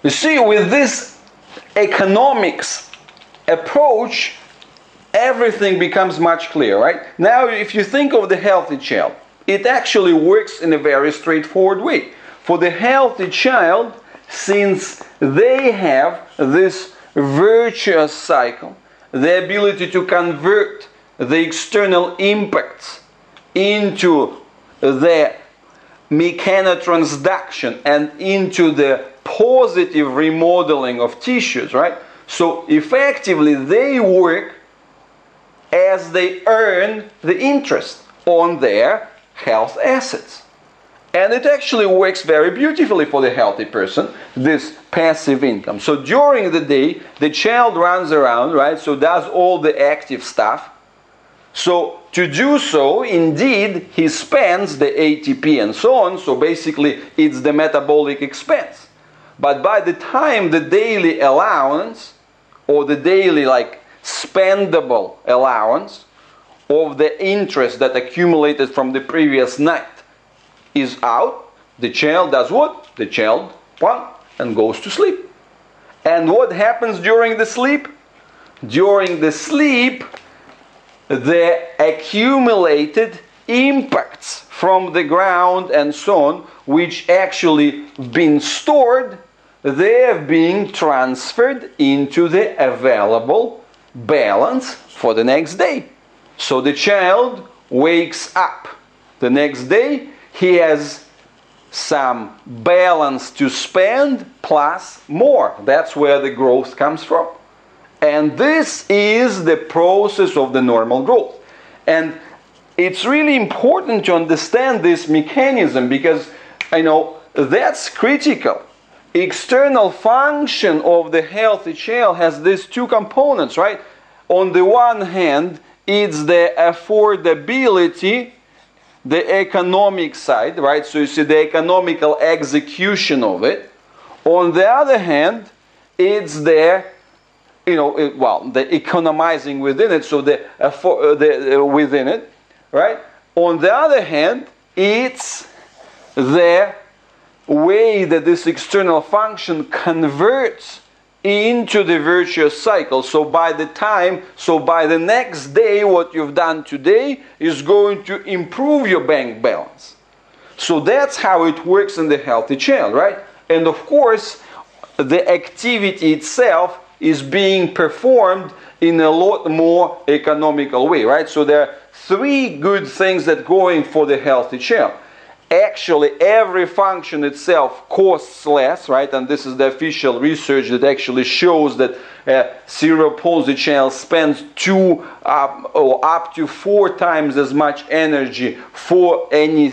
You see, with this economics approach, everything becomes much clearer, right? Now, if you think of the healthy child, it actually works in a very straightforward way. For the healthy child, since they have this virtuous cycle, the ability to convert the external impacts into the mechanotransduction and into the positive remodeling of tissues, right? So effectively they work as they earn the interest on their health assets. And it actually works very beautifully for the healthy person, this passive income. So during the day, the child runs around, right? So does all the active stuff. So to do so, indeed, he spends the ATP and so on. So basically, it's the metabolic expense. But by the time the daily allowance, or the daily spendable allowance of the interest that accumulated from the previous night is out, the child does what? The child and goes to sleep. And what happens during the sleep? During the sleep, the accumulated impacts from the ground and so on, which actually been stored, they are being transferred into the available balance for the next day. So the child wakes up the next day, he has some balance to spend plus more. That's where the growth comes from. And this is the process of the normal growth. And it's really important to understand this mechanism because, that's critical. External function of the healthy child has these two components, right? On the one hand, it's the affordability, the economic side, right? So you see the economical execution of it. On the other hand, it's the the economizing within it, so within it, right? On the other hand, it's the way that this external function converts into the virtuous cycle. So by the next day, what you've done today is going to improve your bank balance. So that's how it works in the healthy child, right? And of course, the activity itself is being performed in a lot more economical way, right? So there are three good things that going for the healthy child. Actually, every function itself costs less, right? And this is the official research that actually shows that cerebral palsy child spends up to 4 times as much energy for any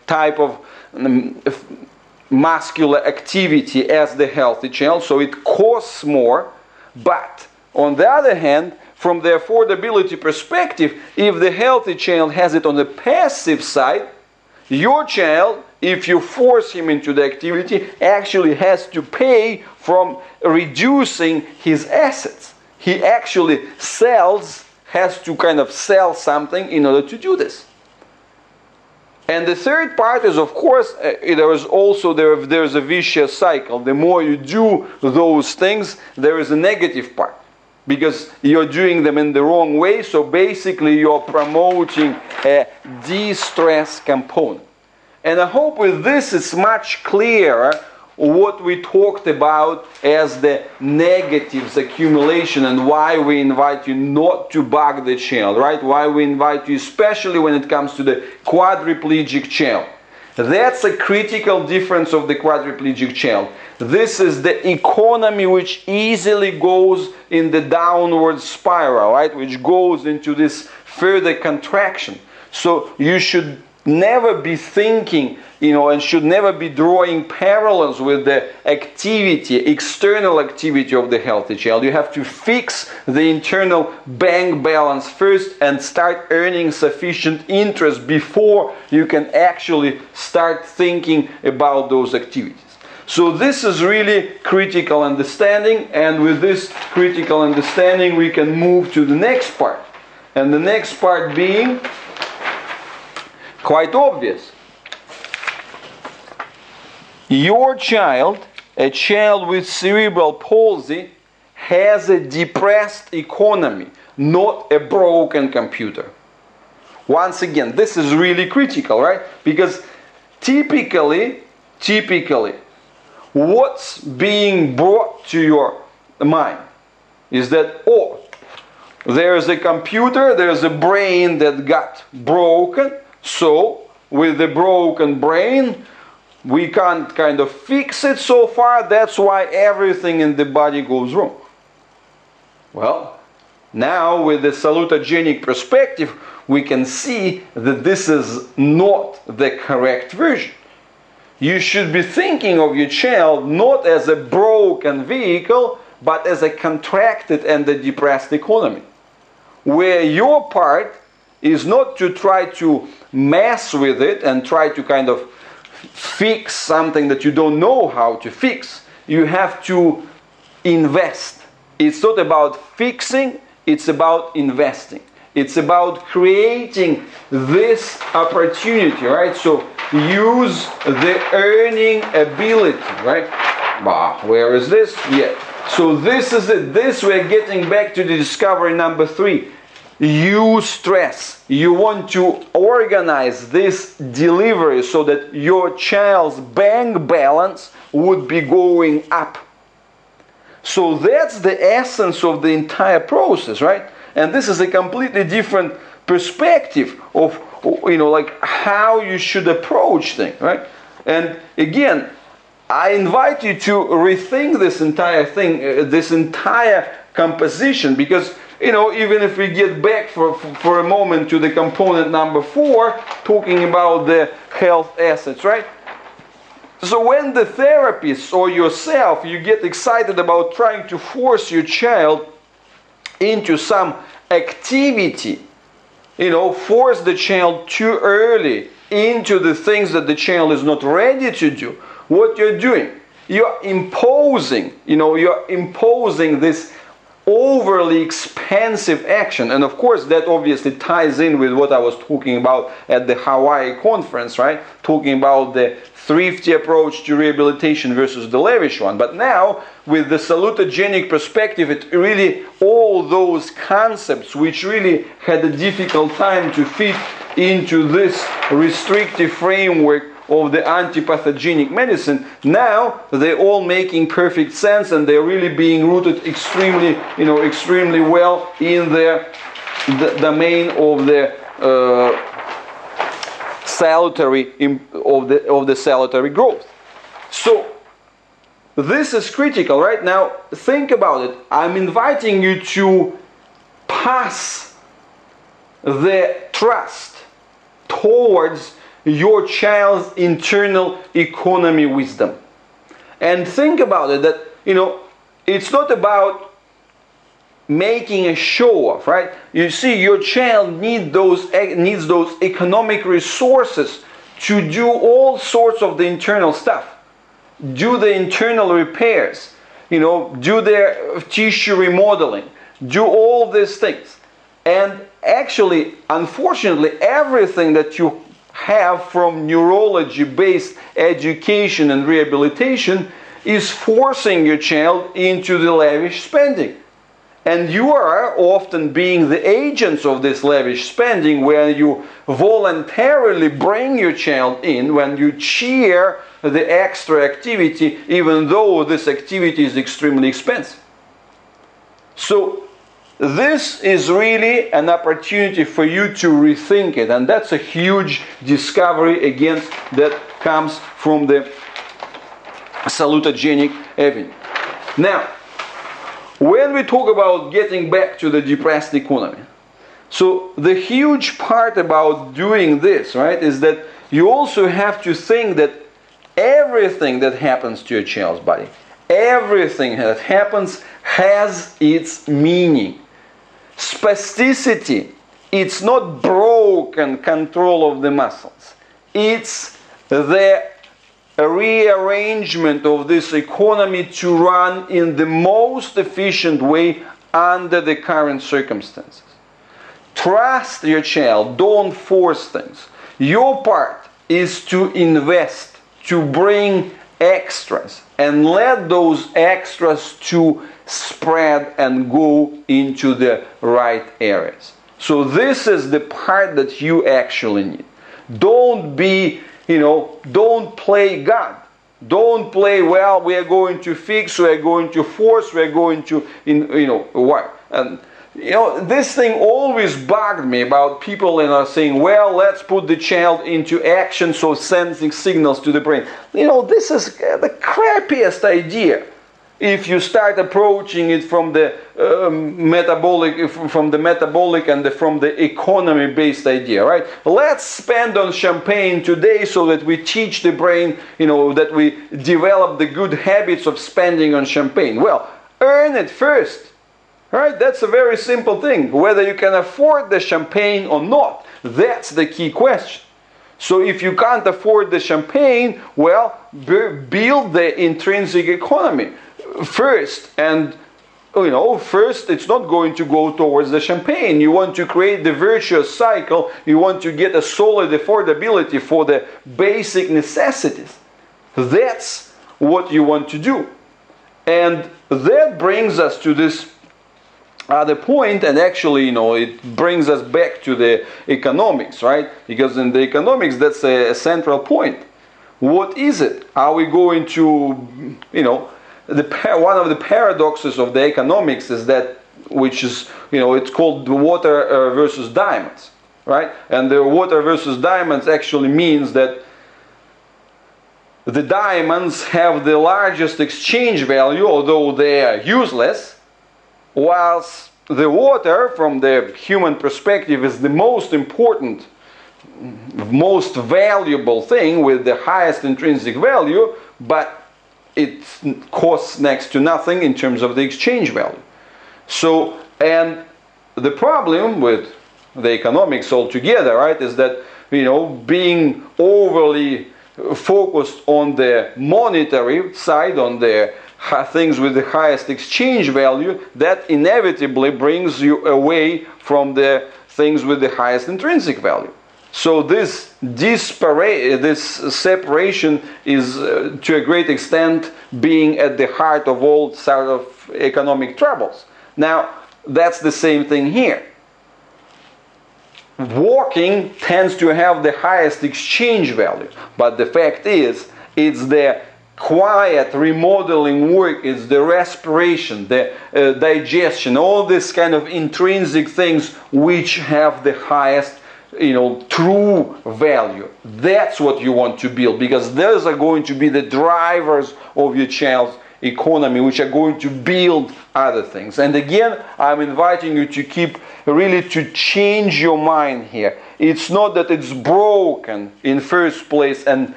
type of muscular activity as the healthy child. So it costs more. But on the other hand, from the affordability perspective, if the healthy child has it on the passive side, your child, if you force him into the activity, actually has to pay from reducing his assets. He actually has to kind of sell something in order to do this. And the third part is, of course, there's a vicious cycle. The more you do those things, there is a negative part. Because you're doing them in the wrong way, so basically you're promoting a de-stress component. And I hope with this it's much clearer what we talked about as the negatives accumulation and why we invite you not to bug the child, right? Why we invite you, especially when it comes to the quadriplegic child. That's a critical difference of the quadriplegic child. This is the economy which easily goes in the downward spiral, right? Which goes into this further contraction. So you should never be thinking, and should never be drawing parallels with the activity, external activity of the healthy child. You have to fix the internal bank balance first and start earning sufficient interest before you can actually start thinking about those activities. So this is really critical understanding, and with this critical understanding we can move to the next part. And the next part being quite obvious. Your child a child with cerebral palsy has a depressed economy, not a broken computer. Once again, this is really critical, right? Because typically, what's being brought to your mind is that, oh, there's a computer, there's a brain that got broken, so with the broken brain, we can't kind of fix it so far, that's why everything in the body goes wrong. Well, now with the salutogenic perspective, we can see that this is not the correct version. You should be thinking of your child not as a broken vehicle, but as a contracted and a depressed economy, where your part is not to try to mess with it and try to kind of fix something that you don't know how to fix. You have to invest. It's not about fixing, it's about investing. It's about creating this opportunity, right? So use the earning ability, right? Where is this? Yeah. So this is it. This we're getting back to the discovery number 3. Use stress. You want to organize this delivery so that your child's bank balance would be going up. So that's the essence of the entire process, right? And this is a completely different perspective of, like how you should approach things, right? And again, I invite you to rethink this entire thing, this entire composition, because even if we get back for a moment to the component number 4, talking about the health assets, right? So when the therapist or yourself, you get excited about trying to force your child into some activity, force the child too early into the things that the child is not ready to do, what you're doing, you're imposing this overly expensive action. And of course that obviously ties in with what I was talking about at the Hawaii conference, right? Talking about the thrifty approach to rehabilitation versus the lavish one. But now with the salutogenic perspective, it really, all those concepts which really had a difficult time to fit into this restrictive framework of the anti-pathogenic medicine, now they're all making perfect sense, and they're really being rooted extremely well in the domain of the salutary salutary growth. So this is critical, right? Now think about it. I'm inviting you to pass the trust towards your child's internal economy wisdom. And think about it, that it's not about making a show off, right? You see, your child needs those economic resources to do all sorts of the internal stuff, do the internal repairs, do their tissue remodeling, do all these things. And actually, unfortunately, everything that you have from neurology-based education and rehabilitation is forcing your child into the lavish spending. And you are often being the agents of this lavish spending, where you voluntarily bring your child in, when you cheer the extra activity, even though this activity is extremely expensive. So this is really an opportunity for you to rethink it, and that's a huge discovery again that comes from the salutogenic avenue. Now, when we talk about getting back to the depressed economy, so the huge part about doing this, right, is that you also have to think that everything that happens to your child's body, everything that happens has its meaning. Spasticity, it's not broken control of the muscles. It's the rearrangement of this economy to run in the most efficient way under the current circumstances. Trust your child, don't force things. Your part is to invest, to bring extras, and let those extras to spread and go into the right areas. So this is the part that you actually need. Don't be, don't play God. Don't play, well, we are going to fix, we are going to force, we are going to, what? And, this thing always bugged me about people saying, well, let's put the child into action, so sending signals to the brain. This is the crappiest idea. If you start approaching it from the metabolic and from the economy-based idea, right? Let's spend on champagne today so that we teach the brain, that we develop the good habits of spending on champagne. Well, earn it first, right? That's a very simple thing. Whether you can afford the champagne or not, that's the key question. So if you can't afford the champagne, well, build the intrinsic economy first, and first it's not going to go towards the champagne. You want to create the virtuous cycle. You want to get a solid affordability for the basic necessities. That's what you want to do. And that brings us to this other point, and actually, it brings us back to the economics, right? Because in the economics, that's a central point. What is it? Are we going to, one of the paradoxes of the economics is that, which is, it's called the water versus diamonds, right? And the water versus diamonds actually means that the diamonds have the largest exchange value, although they are useless, whilst the water, from the human perspective, is the most important, most valuable thing with the highest intrinsic value, but it costs next to nothing in terms of the exchange value. So, and the problem with the economics altogether, right, is that, being overly focused on the monetary side, on the things with the highest exchange value, that inevitably brings you away from the things with the highest intrinsic value. So this separation is to a great extent being at the heart of all sort of economic troubles. Now, that's the same thing here. Walking tends to have the highest exchange value, but the fact is, it's the quiet remodeling work, it's the respiration, the digestion, all this kind of intrinsic things which have the highest true value. That's what you want to build, because those are going to be the drivers of your child's economy, which are going to build other things. And again, I'm inviting you to to change your mind here. It's not that it's broken in first place and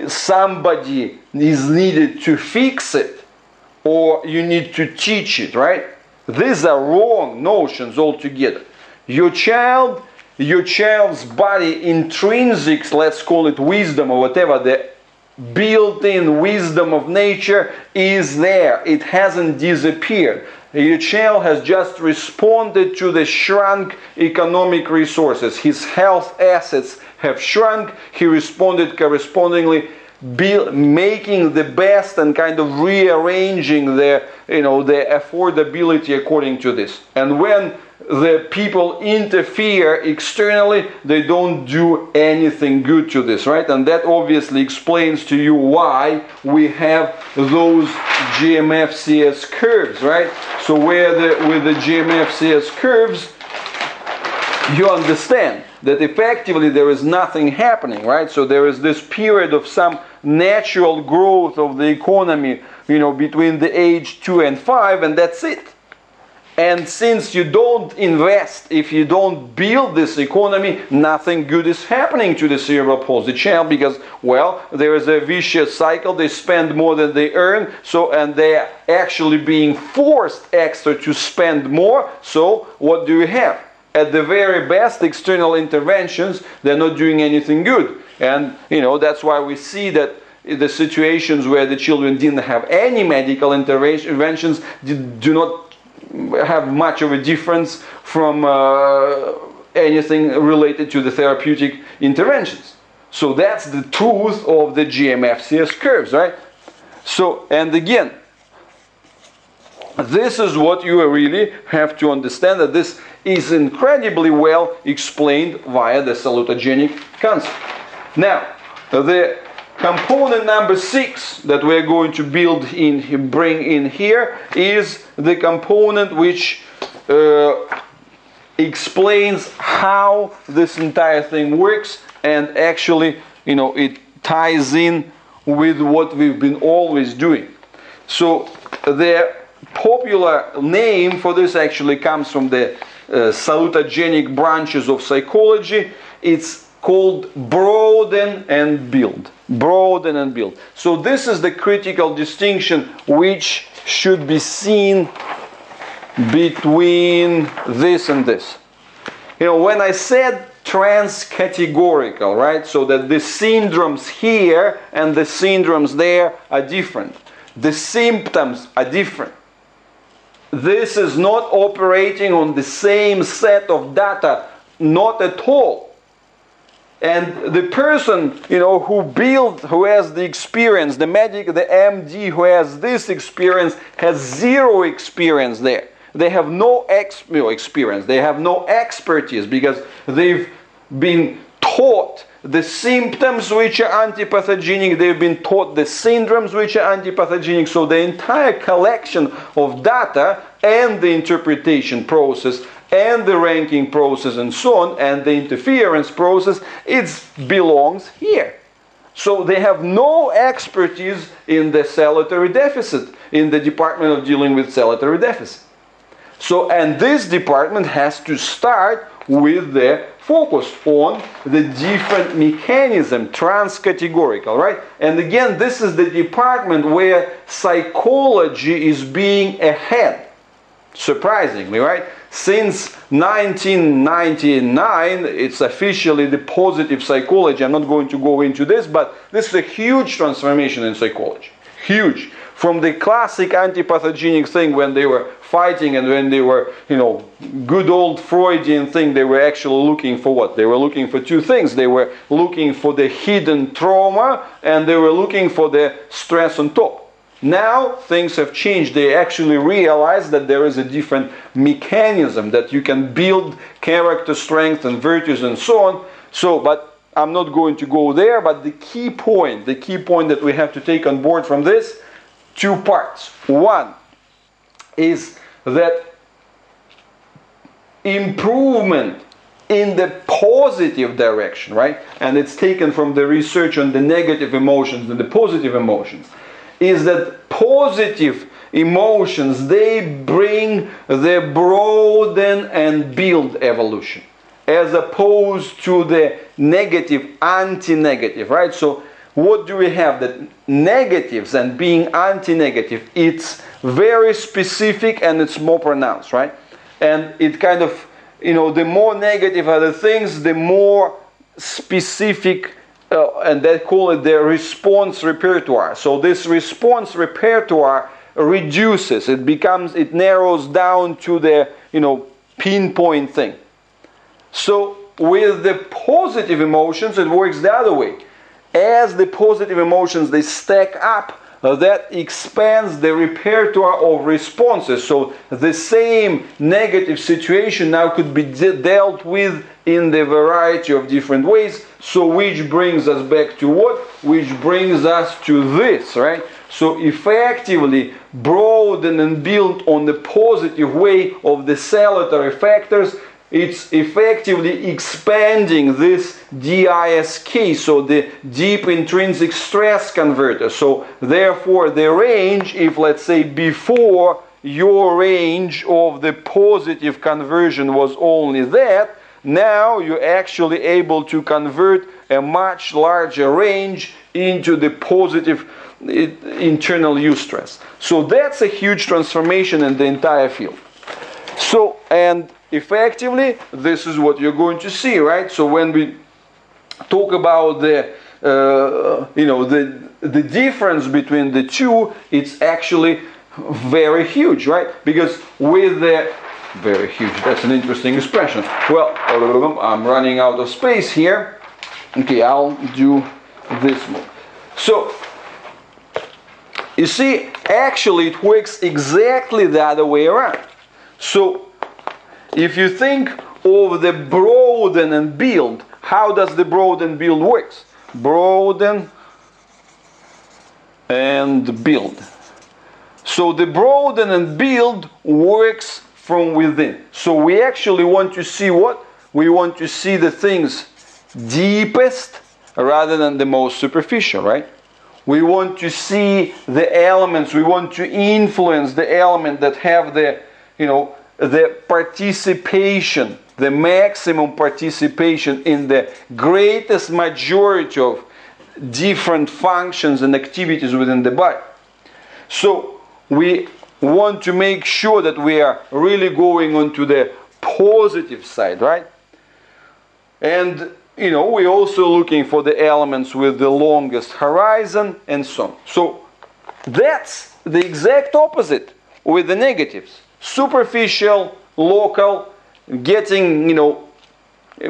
somebody is needed to fix it, or you need to teach it, right? These are wrong notions altogether. Your child's body intrinsic, let's call it wisdom or whatever, the built-in wisdom of nature is there. It hasn't disappeared. Your child has just responded to the shrunk economic resources. His health assets have shrunk. He responded correspondingly, making the best and kind of rearranging the affordability according to this. And when the people interfere externally, they don't do anything good to this, right? And that obviously explains to you why we have those GMFCS curves, right? So with the GMFCS curves, you understand that effectively there is nothing happening, right? So there is this period of some natural growth of the economy, between the age 2 and 5, and that's it. And since you don't invest, if you don't build this economy, nothing good is happening to the cerebral palsy child, because, well, there is a vicious cycle. They spend more than they earn, and they're actually being forced extra to spend more. So what do you have? At the very best, external interventions, they're not doing anything good. And, that's why we see that the situations where the children didn't have any medical interventions do not have much of a difference from anything related to the therapeutic interventions. So that's the truth of the GMFCS curves, right? So, and again, this is what you really have to understand, that this is incredibly well explained via the salutogenic concept. Now, the component number 6 that we're going to bring in here is the component which explains how this entire thing works, and actually, it ties in with what we've been always doing. So the popular name for this actually comes from the salutogenic branches of psychology. It's called Brodin and Build. Brodin and Build. So this is the critical distinction which should be seen between this and this. When I said trans-categorical, right? So that the syndromes here and the syndromes there are different. The symptoms are different. This is not operating on the same set of data, not at all. And the person, who has the experience, the medic, the MD who has this experience, has zero experience there. They have no experience. They have no expertise, because they've been taught the symptoms which are antipathogenic, they've been taught the syndromes which are antipathogenic. So the entire collection of data and the interpretation process and the ranking process and so on, and the interference process, it belongs here. So they have no expertise in the salutary deficit, in the department of dealing with salutary deficit. So, and this department has to start with the focus on the different mechanism, trans-categorical, right? And again, this is the department where psychology is being ahead, surprisingly, right? Since 1999, it's officially the positive psychology. I'm not going to go into this, but this is a huge transformation in psychology. Huge. From the classic antipathogenic thing when they were fighting and when they were, good old Freudian thing, they were actually looking for what? They were looking for two things. They were looking for the hidden trauma, and they were looking for the stress on top. Now things have changed. They actually realize that there is a different mechanism, that you can build character strength and virtues and so on. So, but I'm not going to go there, but the key point that we have to take on board from this, two parts. One is that improvement in the positive direction, right? And it's taken from the research on the negative emotions and the positive emotions, is that positive emotions, they bring the broaden and build evolution, as opposed to the negative, anti-negative, right? So what do we have? That negatives and being anti-negative, it's very specific and it's more pronounced, right? And it kind of, the more negative are the things, the more specific, and they call it the response repertoire. So this response repertoire reduces, it narrows down to the, pinpoint thing. So with the positive emotions, it works the other way. As the positive emotions, they stack up, that expands the repertoire of responses. So the same negative situation now could be dealt with in the variety of different ways. So which brings us back to what? Which brings us to this, right? So effectively broaden and build on the positive way of the salutary factors. It's effectively expanding this DISK, so the deep intrinsic stress converter. So therefore the range, if let's say before your range of the positive conversion was only that, now you're actually able to convert a much larger range into the positive internal eustress. So that's a huge transformation in the entire field. So, and effectively, this is what you're going to see, right? So when we talk about the difference between the two, it's actually very huge, right? Because with the very huge, that's an interesting expression. Well, I'm running out of space here. Okay, I'll do this move. So You see, actually it works exactly the other way around. So if you think of the Brodin and Build, how does the Brodin Build works? Brodin and Build. So the Brodin and Build works from within. So we actually want to see what? We want to see the things deepest rather than the most superficial, right? We want to see the elements, we want to influence the element that have the, the participation, the maximum participation in the greatest majority of different functions and activities within the body. So we want to make sure that we are really going on to the positive side, right? And we're also looking for the elements with the longest horizon and so on. So that's the exact opposite with the negatives. Superficial, local, getting,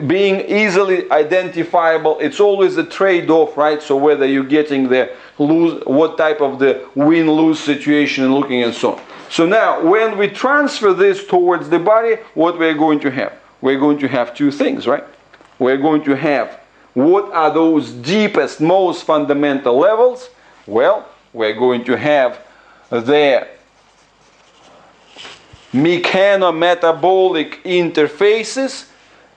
being easily identifiable. It's always a trade-off, right? So whether you're getting the what type of the win-lose situation and looking and so on. So now, when we transfer this towards the body, what we're going to have? We're going to have two things, right? We're going to have, what are those deepest, most fundamental levels? Well, we're going to have the mechanometabolic interfaces,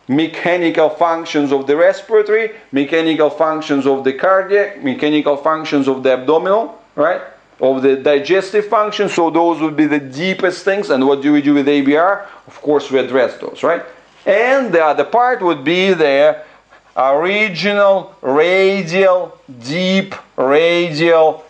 mechanical functions of the respiratory, mechanical functions of the cardiac, mechanical functions of the abdominal, right? Of the digestive function. So those would be the deepest things. And what do we do with ABR? Of course, we address those, right? And the other part would be the original radial, deep radial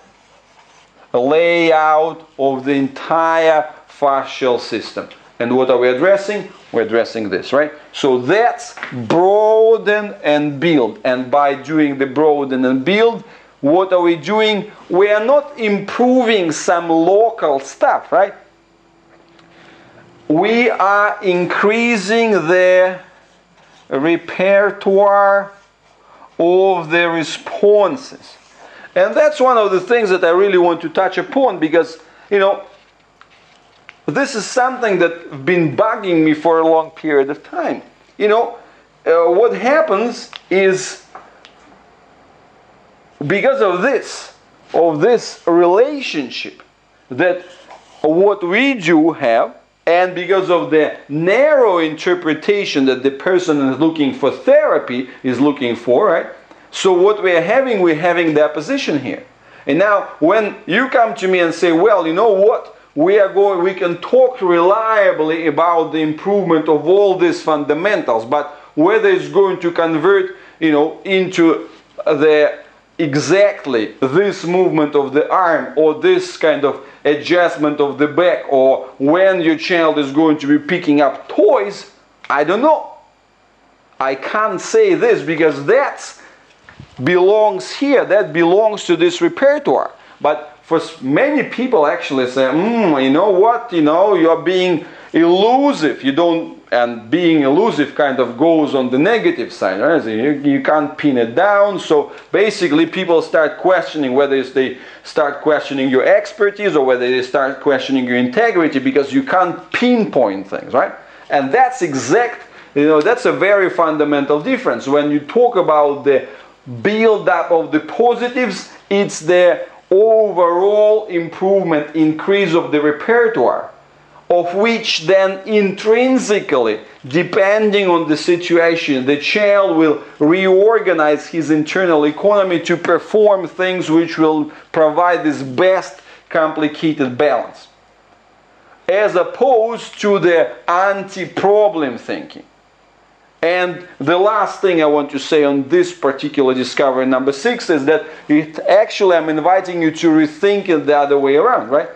layout of the entire fascial system. And what are we addressing? We're addressing this, right? So that's Brodin and Build. And by doing the Brodin and Build, what are we doing? We are not improving some local stuff, right? We are increasing the repertoire of the responses. And that's one of the things that I really want to touch upon, because, this is something that's been bugging me for a long period of time. What happens is, because of this relationship that what we do have, and because of the narrow interpretation that the person is looking for therapy is looking for, right? So what we're having the opposition here. And now when you come to me and say, well, you know what? We can talk reliably about the improvement of all these fundamentals, but whether it's going to convert, into the exactly this movement of the arm or this kind of adjustment of the back, or when your child is going to be picking up toys, I don't know. I can't say this because that belongs here, that belongs to this repertoire. But for many people actually say, you know what, you're being elusive. You don't, and being elusive kind of goes on the negative side, right? So you can't pin it down. So basically people start questioning whether they start questioning your expertise or whether they start questioning your integrity because you can't pinpoint things, right? And that's that's a very fundamental difference. When you talk about the build-up of the positives, it's the overall improvement, increase of the repertoire, of which then intrinsically, depending on the situation, the child will reorganize his internal economy to perform things which will provide this best complicated balance, as opposed to the anti-problem thinking. And the last thing I want to say on this particular discovery number 6 is that I'm inviting you to rethink it the other way around, right?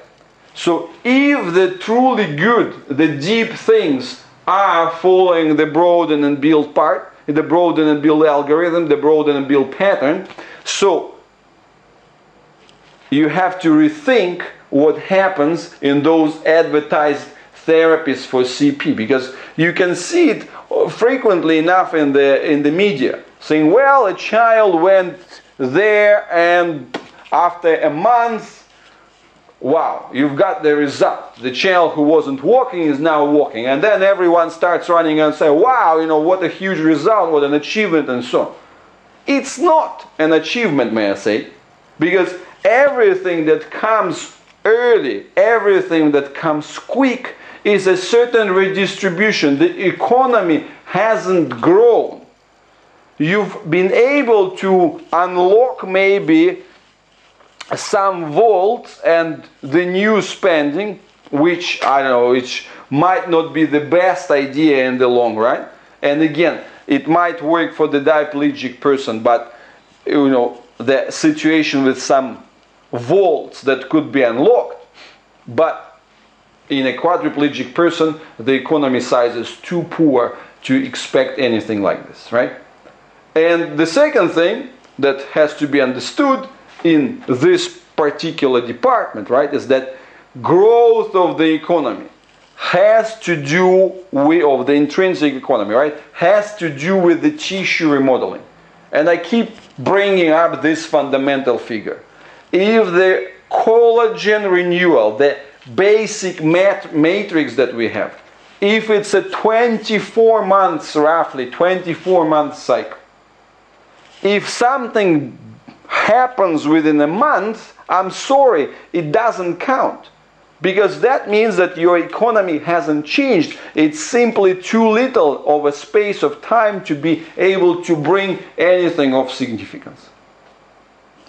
So if the truly good, the deep things are following the Brodin and Build part, the Brodin and Build algorithm, the Brodin and Build pattern, so you have to rethink what happens in those advertised therapies for CP, because you can see it frequently enough in the media, saying, well, a child went there and after a month wow, you've got the result. The channel who wasn't walking is now walking. And then everyone starts running and say, wow, you know, what a huge result, what an achievement, and so on. It's not an achievement, may I say, because everything that comes early, everything that comes quick, is a certain redistribution. The economy hasn't grown. You've been able to unlock maybe some vaults and the new spending, which, I don't know, which might not be the best idea in the long run. And again, it might work for the diplegic person, but, you know, the situation with some vaults that could be unlocked. But in a quadriplegic person, the economy size is too poor to expect anything like this, right? And the second thing that has to be understood in this particular department, right, is that growth of the economy has to do with, of the intrinsic economy, right, has to do with the tissue remodeling. And I keep bringing up this fundamental figure. If the collagen renewal, the basic matrix that we have, if it's a 24 months, roughly 24 month cycle, if something happens within a month, I'm sorry, it doesn't count. Because that means that your economy hasn't changed. It's simply too little of a space of time to be able to bring anything of significance.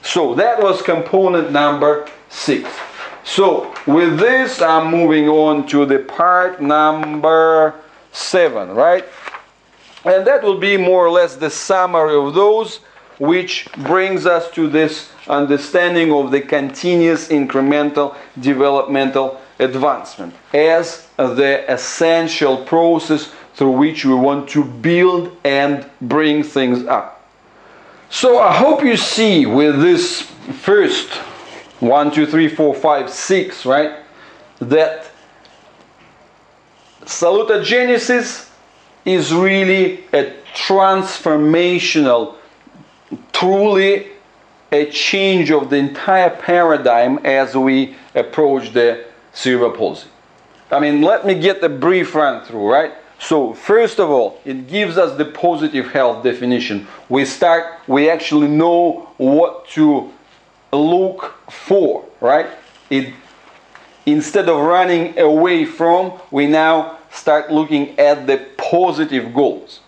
So that was component number 6. So with this, I'm moving on to the part number 7, right? And that will be more or less the summary of those, which brings us to this understanding of the continuous incremental developmental advancement as the essential process through which we want to build and bring things up. So I hope you see with this first 1, 2, 3, 4, 5, 6, right, that salutogenesis is really a transformational, truly a change of the entire paradigm as we approach the cerebral palsy. I mean, let me get a brief run through, right? So first of all, it gives us the positive health definition. We actually know what to look for, right? Instead of running away from, we now start looking at the positive goals,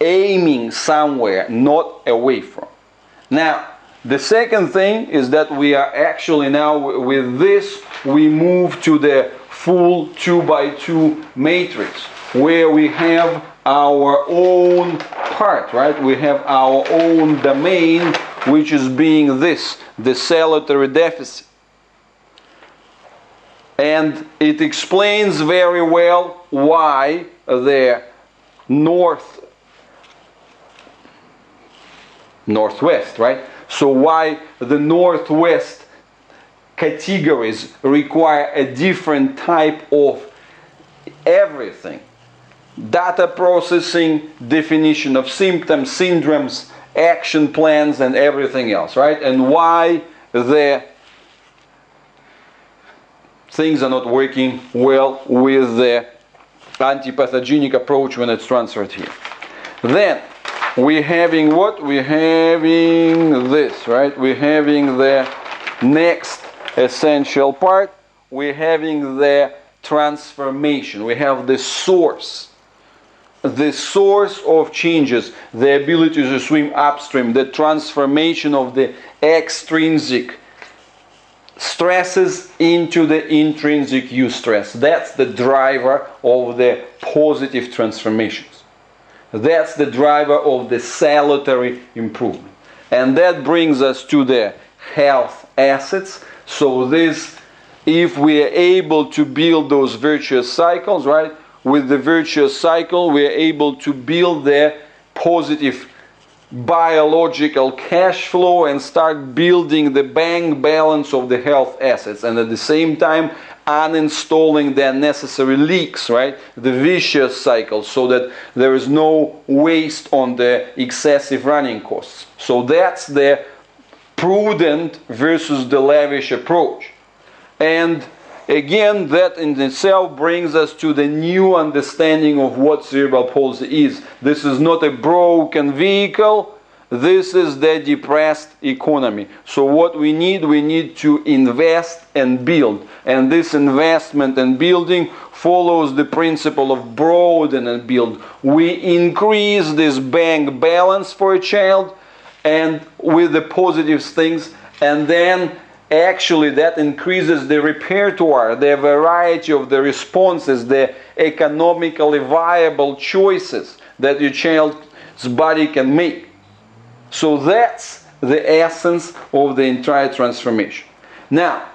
aiming somewhere, not away from. Now, the second thing is that we are actually now, with this, we move to the full 2x2 matrix, where we have our own part, right? We have our own domain, which is being this, the salutary deficit. And it explains very well why the northwest, right? So why the northwest categories require a different type of everything. Data processing, definition of symptoms, syndromes, action plans, and everything else, right? And why the things are not working well with the antipathogenic approach when it's transferred here. Then we're having what? We're having this, right? We're having the next essential part. We're having the transformation. We have the source of changes, the ability to swim upstream, the transformation of the extrinsic stresses into the intrinsic eustress. That's the driver of the positive transformations. That's the driver of the salutary improvement. And that brings us to the health assets. So this, if we are able to build those virtuous cycles, right? With the virtuous cycle, we are able to build the positive biological cash flow and start building the bank balance of the health assets, and at the same time uninstalling the unnecessary leaks, right? The vicious cycle, so that there is no waste on the excessive running costs. So that's the prudent versus the lavish approach. And again, that in itself brings us to the new understanding of what cerebral palsy is. This is not a broken vehicle. This is the depressed economy. So what we need to invest and build. And this investment and building follows the principle of Brodin and Build. We increase this bank balance for a child and with the positive things, and then actually that increases the repertoire, the variety of the responses, the economically viable choices that your child's body can make. So that's the essence of the entire transformation. Now,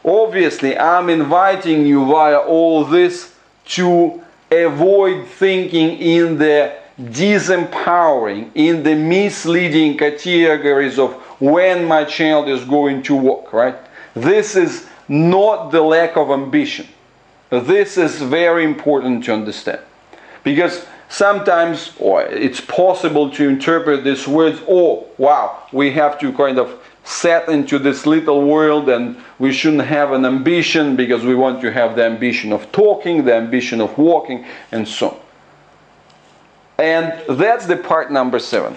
obviously, I'm inviting you via all this to avoid thinking in the disempowering, in the misleading categories of when my child is going to walk, right? This is not the lack of ambition. This is very important to understand. Because sometimes it's possible to interpret these words, oh, wow, we have to kind of set into this little world and we shouldn't have an ambition because we want to have the ambition of talking, the ambition of walking, and so on. And that's the part number 7.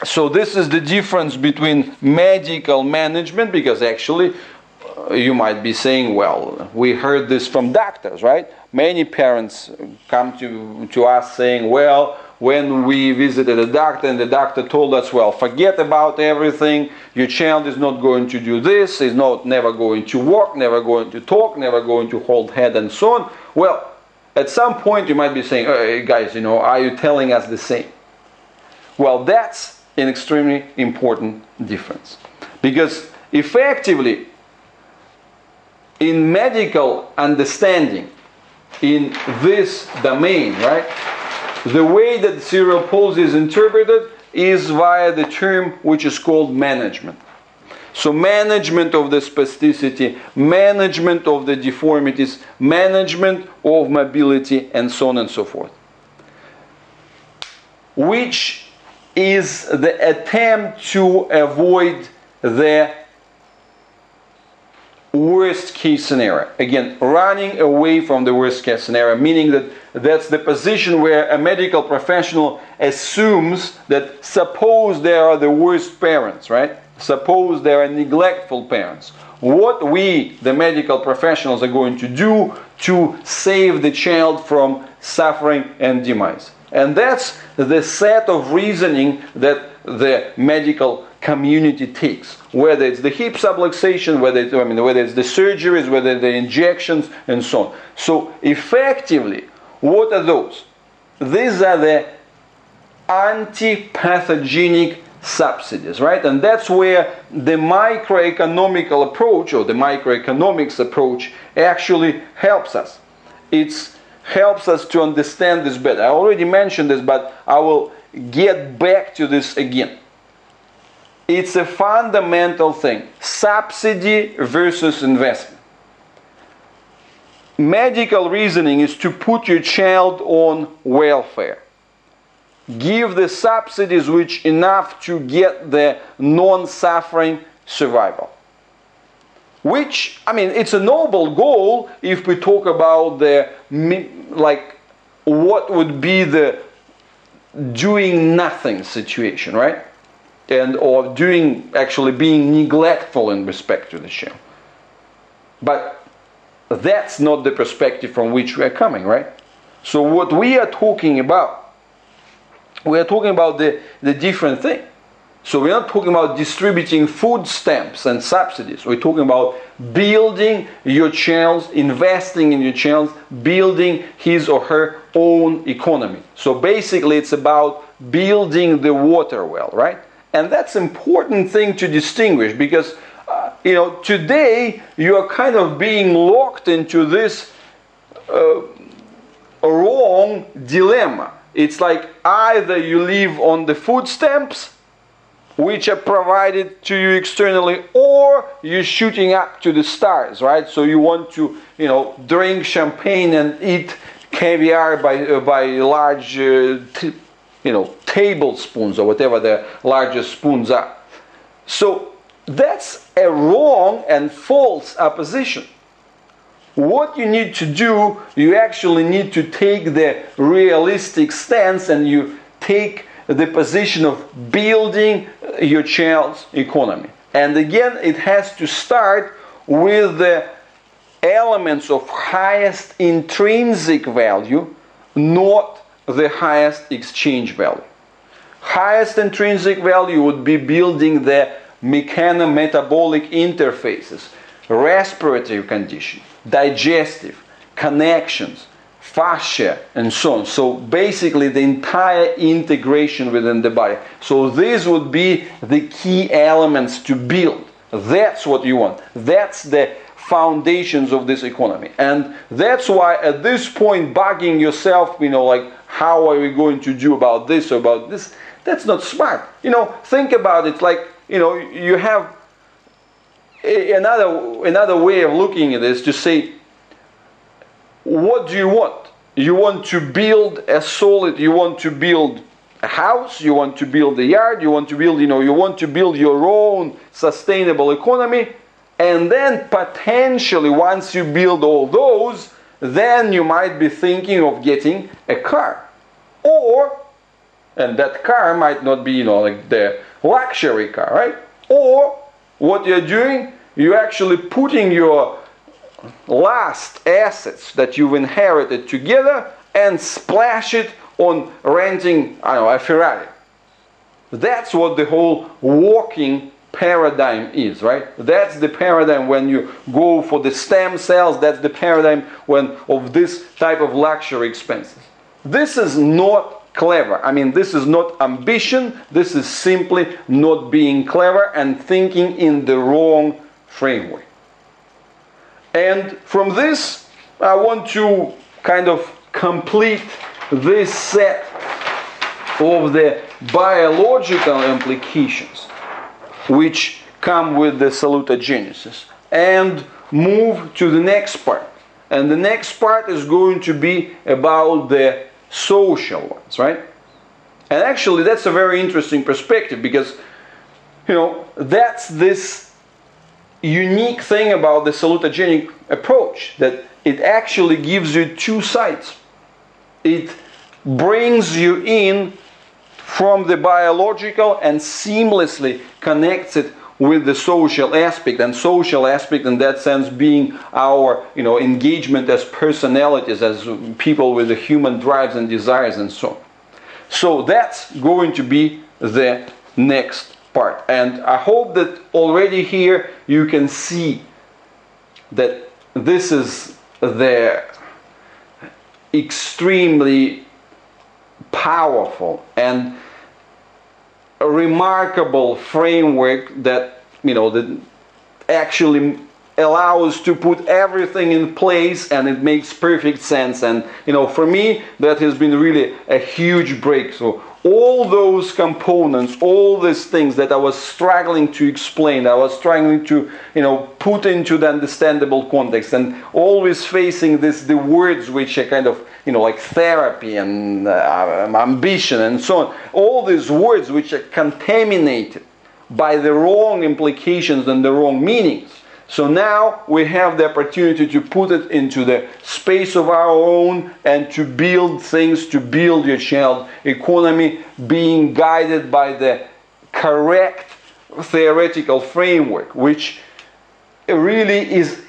So this is the difference between medical management, because actually you might be saying, well, we heard this from doctors, right? Many parents come to us saying, well, when we visited a doctor and the doctor told us, well, forget about everything, your child is not going to do this, is never going to walk, never going to talk, never going to hold head and so on. Well, at some point you might be saying, hey, guys, are you telling us the same? Well, that's an extremely important difference. Because effectively, in medical understanding, in this domain, right, the way that cerebral palsy is interpreted is via the term which is called management. So management of the spasticity, management of the deformities, management of mobility, and so on and so forth. Which is the attempt to avoid the worst case scenario. Again, running away from the worst case scenario, meaning that that's the position where a medical professional assumes that suppose they are the worst parents, right? Suppose they are neglectful parents. What we, the medical professionals, are going to do to save the child from suffering and demise. And that's the set of reasoning that the medical community takes. Whether it's the hip subluxation, whether it's the surgeries, whether the injections, and so on. So effectively, what are those? These are the anti-pathogenic subsidies, right? And that's where the microeconomical approach, or the microeconomics approach, actually helps us. It helps us to understand this better. I already mentioned this, but I will get back to this again. It's a fundamental thing. Subsidy versus investment. Medical reasoning is to put your child on welfare. Give the subsidies which enough to get the non-suffering survival. Which, it's a noble goal if we talk about the, what would be the doing nothing situation, right? Or actually being neglectful in respect to the child. But that's not the perspective from which we are coming, right? So what we are talking about, the different thing. So we're not talking about distributing food stamps and subsidies. We're talking about building your child, investing in your child, building his or her own economy. So basically it's about building the water well, right? And that's an important thing to distinguish because, today you are kind of being locked into this wrong dilemma. It's like either you live on the food stamps, which are provided to you externally, or you're shooting up to the stars, right? So you want to, drink champagne and eat caviar by large, tablespoons or whatever the largest spoons are. So that's a wrong and false opposition. What you need to do, you actually need to take the realistic stance, and you take the position of building your child's economy. And again, it has to start with the elements of highest intrinsic value, not the highest exchange value. Highest intrinsic value would be building the mechanometabolic interfaces, respiratory condition, digestive, connections, fascia, and so on. So basically the entire integration within the body. So these would be the key elements to build. That's what you want. That's the foundations of this economy. And that's why at this point bugging yourself, like, how are we going to do about this or about this? That's not smart. Think about it like, you have another way of looking at this to say, what do you want? You want to build a solid, you want to build a house, you want to build a yard, you want to build, you want to build your own sustainable economy, and then potentially once you build all those, then you might be thinking of getting a car. And that car might not be, like the luxury car, right? Or what you're doing, you're actually putting your last assets that you've inherited together and splash it on renting, a Ferrari. That's what the whole walking paradigm is, right? That's the paradigm when you go for the stem cells. That's the paradigm of this type of luxury expenses. This is not clever. This is not ambition. This is simply not being clever and thinking in the wrong framework. And from this, I want to kind of complete this set of the biological implications which come with the salutogenesis, and move to the next part. And the next part is going to be about the social ones, right? And actually that's a very interesting perspective, because that's this unique thing about the salutogenic approach, that it actually gives you two sides. It brings you in from the biological and seamlessly connects it with the social aspect, and social aspect in that sense being our engagement as personalities, as people with the human drives and desires and so on. So that's going to be the next part, and I hope that already here you can see that this is the extremely powerful and a remarkable framework that that actually allows to put everything in place, and it makes perfect sense. And for me that has been really a huge breakthrough. All those components, all these things that I was struggling to explain, I was struggling to put into the understandable context, and always facing the words which are kind of like therapy and ambition and so on, all these words which are contaminated by the wrong implications and the wrong meanings. So now we have the opportunity to put it into the space of our own and to build things, to build your child economy, being guided by the correct theoretical framework, which really is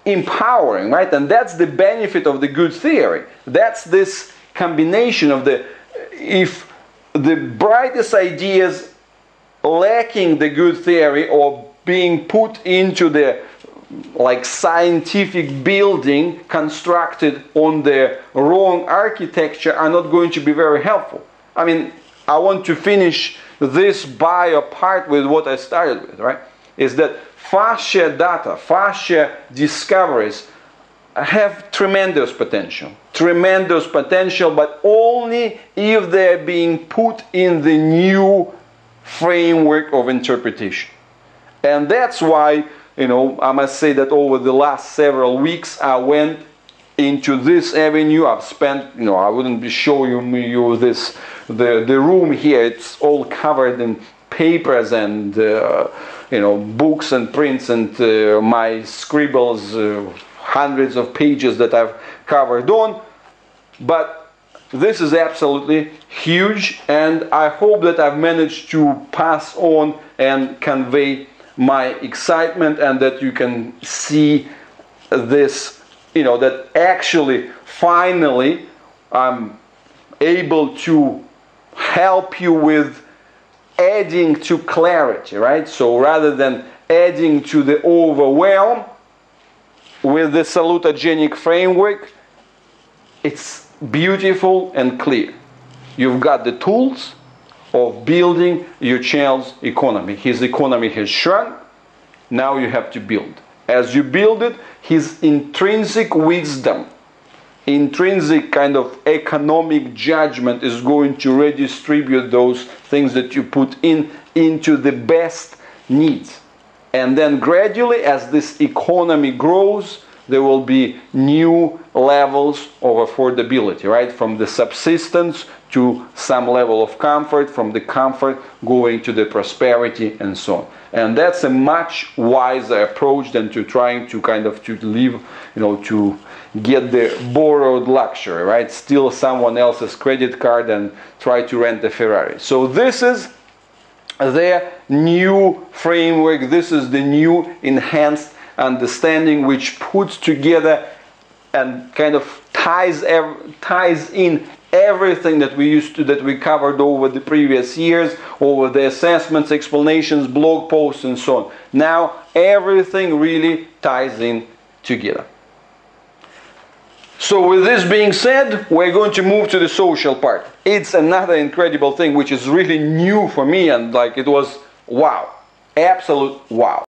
empowering, right? And that's the benefit of the good theory. That's this combination of if the brightest ideas lacking the good theory or being put into the scientific building constructed on the wrong architecture are not going to be very helpful. I want to finish this bio part with what I started with, right? Is that fascia data, fascia discoveries have tremendous potential, but only if they're being put in the new framework of interpretation. And that's why, I must say that over the last several weeks I went into this avenue. I've spent, I wouldn't be showing you this, the room here, it's all covered in papers and books and prints and my scribbles, hundreds of pages that I've covered on. But this is absolutely huge, and I hope that I've managed to pass on and convey my excitement, and that you can see this, that actually finally I'm able to help you with adding to clarity, right? So rather than adding to the overwhelm with the salutogenic framework, it's beautiful and clear. You've got the tools of building your child's economy. His economy has shrunk. Now you have to build. As you build it, his intrinsic wisdom, intrinsic kind of economic judgment is going to redistribute those things that you put into the best needs. And then gradually, as this economy grows, there will be new levels of affordability, right? From the subsistence to some level of comfort, from the comfort going to the prosperity and so on. And that's a much wiser approach than to trying to to live, to get the borrowed luxury, right? Steal someone else's credit card and try to rent a Ferrari. So this is the new framework. This is the new enhanced understanding, which puts together and kind of ties in everything that we covered over the previous years, over the assessments, explanations, blog posts, and so on. Now everything really ties in together. So with this being said, we're going to move to the social part. It's another incredible thing which is really new for me, and it was wow, absolute wow.